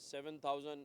7000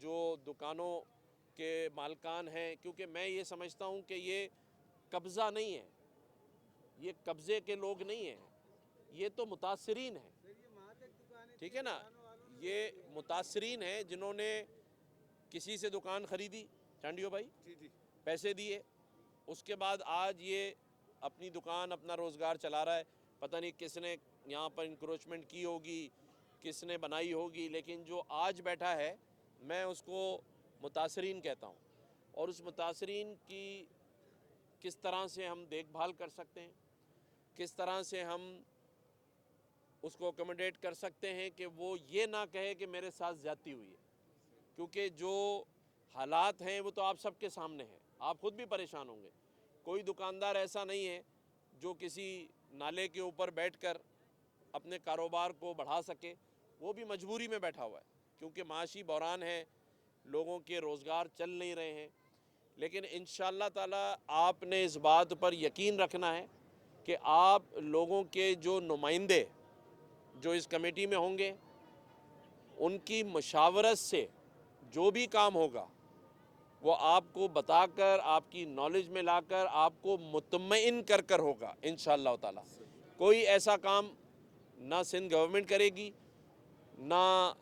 جو دکانوں کے مالکان ہیں، کیونکہ میں یہ سمجھتا ہوں کہ یہ قبضہ نہیں ہے، یہ قبضے کے لوگ نہیں ہیں، یہ تو متاثرین ہیں، ٹھیک ہے نا، یہ متاثرین ہیں جنہوں نے کسی سے دکان خریدی، چانڈیو بھائی پیسے دیے، اس کے بعد آج یہ اپنی دکان اپنا روزگار چلا رہا ہے، پتہ نہیں کس نے یہاں پر انکروچمنٹ کی ہوگی، کس نے بنائی ہوگی، لیکن جو آج بیٹھا ہے میں اس کو متاثرین کہتا ہوں، اور اس متاثرین کی کس طرح سے ہم دیکھ بھال کر سکتے ہیں، کس طرح سے ہم اس کو اکوموڈیٹ کر سکتے ہیں کہ وہ یہ نہ کہے کہ میرے ساتھ زیادتی ہوئی ہے، کیونکہ جو حالات ہیں وہ تو آپ سب کے سامنے ہیں، آپ خود بھی پریشان ہوں گے، کوئی دکاندار ایسا نہیں ہے جو کسی نالے کے اوپر بیٹھ کر اپنے کاروبار کو بڑھا سکے، وہ بھی مجبوری میں بیٹھا ہوا ہے، کیونکہ معاشی بحران ہے، لوگوں کے روزگار چل نہیں رہے ہیں، لیکن انشاءاللہ تعالی آپ نے اس بات پر یقین رکھنا ہے کہ آپ لوگوں کے جو نمائندے جو اس کمیٹی میں ہوں گے، ان کی مشاورت سے جو بھی کام ہوگا وہ آپ کو بتا کر، آپ کی نالج میں لا کر، آپ کو مطمئن کر کر ہوگا انشاءاللہ تعالی۔ کوئی ایسا کام نہ سندھ گورنمنٹ کرے گی، نہ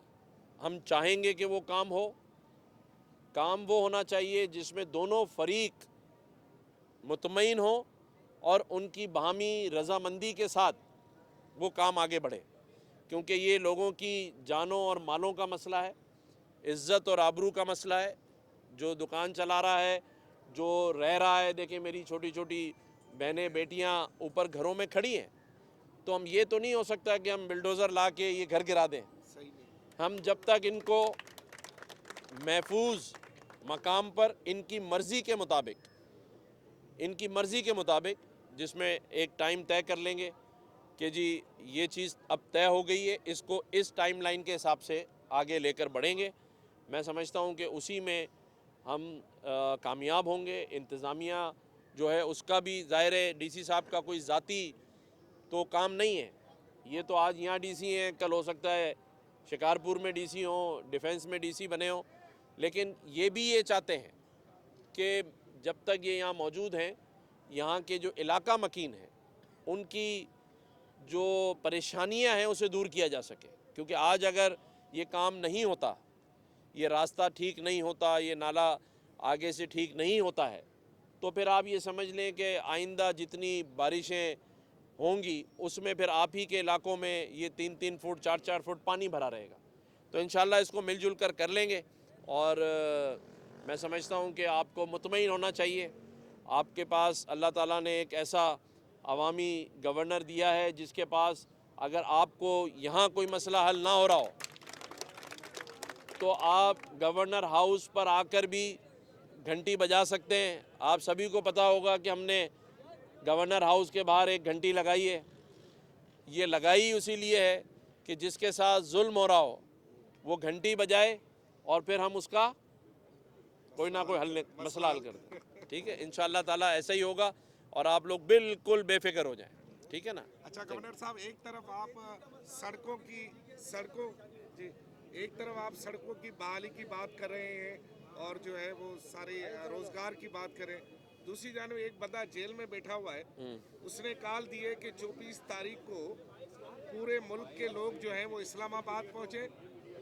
ہم چاہیں گے کہ وہ کام ہو، کام وہ ہونا چاہیے جس میں دونوں فریق مطمئن ہوں اور ان کی باہمی رضامندی کے ساتھ وہ کام آگے بڑھے، کیونکہ یہ لوگوں کی جانوں اور مالوں کا مسئلہ ہے، عزت اور آبرو کا مسئلہ ہے، جو دکان چلا رہا ہے، جو رہ رہا ہے، دیکھیں میری چھوٹی چھوٹی بہنیں بیٹیاں اوپر گھروں میں کھڑی ہیں، تو ہم یہ تو نہیں ہو سکتا کہ ہم بلڈوزر لا کے یہ گھر گرا دیں، ہم جب تک ان کو محفوظ مقام پر ان کی مرضی کے مطابق جس میں ایک ٹائم طے کر لیں گے کہ جی یہ چیز اب طے ہو گئی ہے، اس کو اس ٹائم لائن کے حساب سے آگے لے کر بڑھیں گے، میں سمجھتا ہوں کہ اسی میں ہم کامیاب ہوں گے۔ انتظامیہ جو ہے اس کا بھی ظاہر ہے، ڈی سی صاحب کا کوئی ذاتی تو کام نہیں ہے، یہ تو آج یہاں ڈی سی ہیں، کل ہو سکتا ہے شکارپور میں ڈی سی ہوں، ڈیفنس میں ڈی سی بنے ہوں، لیکن یہ بھی یہ چاہتے ہیں کہ جب تک یہ یہاں موجود ہیں، یہاں کے جو علاقہ مکین ہیں ان کی جو پریشانیاں ہیں اسے دور کیا جا سکے، کیونکہ آج اگر یہ کام نہیں ہوتا، یہ راستہ ٹھیک نہیں ہوتا، یہ نالا آگے سے ٹھیک نہیں ہوتا ہے، تو پھر آپ یہ سمجھ لیں کہ آئندہ جتنی بارشیں ہوں گی اس میں پھر آپ ہی کے علاقوں میں یہ 3 فٹ 4 فٹ پانی بھرا رہے گا، تو انشاءاللہ اس کو مل جل کر لیں گے، اور میں سمجھتا ہوں کہ آپ کو مطمئن ہونا چاہیے، آپ کے پاس اللہ تعالیٰ نے ایک ایسا عوامی گورنر دیا ہے جس کے پاس اگر آپ کو یہاں کوئی مسئلہ حل نہ ہو رہا ہو تو آپ گورنر ہاؤس پر آ کر بھی گھنٹی بجا سکتے ہیں۔ آپ سبھی کو پتہ ہوگا کہ ہم نے گورنر ہاؤس کے باہر ایک گھنٹی لگائی ہے، یہ لگائی اسی لیے ہے کہ جس کے ساتھ ظلم ہو رہا ہو وہ گھنٹی بجائے اور پھر ہم اس کا کوئی نہ کوئی مسئلہ حل کر دیں، ٹھیک ہے، انشاءاللہ تعالیٰ ایسا ہی ہوگا اور آپ لوگ بالکل بے فکر ہو جائیں، ٹھیک ہے نا۔ اچھا گورنر صاحب، ایک طرف آپ سڑکوں کی بحالی کی بات کر رہے ہیں اور جو ہے وہ سارے روزگار کی بات کریں، دوسری جانب ایک بندہ جیل میں بیٹھا ہوا ہے، اس نے کال دی ہے کہ 24 تاریخ کو پورے ملک کے لوگ جو ہیں وہ اسلام آباد پہنچے،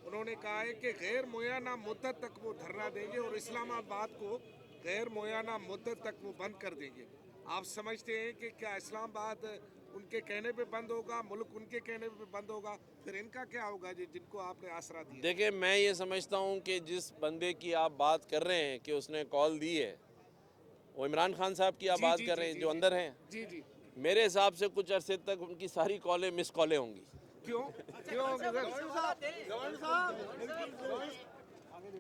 انہوں نے کہا ہے کہ غیر معینہ مدت تک وہ دھرنا دیں گے اور اسلام آباد کو غیر معینہ مدت تک وہ بند کر دیں گے۔ آپ سمجھتے ہیں کہ کیا اسلام آباد ان کے کہنے پہ بند ہوگا، ملک ان کے کہنے پہ بند ہوگا، پھر ان کا کیا ہوگا جن کو آپ نے آسرا دیا؟ دیکھیں میں یہ سمجھتا ہوں کہ جس بندے کی آپ بات کر رہے ہیں کہ اس نے کال دی ہے، وہ عمران خان صاحب کی آپ بات کر رہے ہیں جو اندر ہیں، جی میرے حساب سے کچھ عرصے تک ان کی ساری کالیں مس کالیں ہوں گی۔ کیوں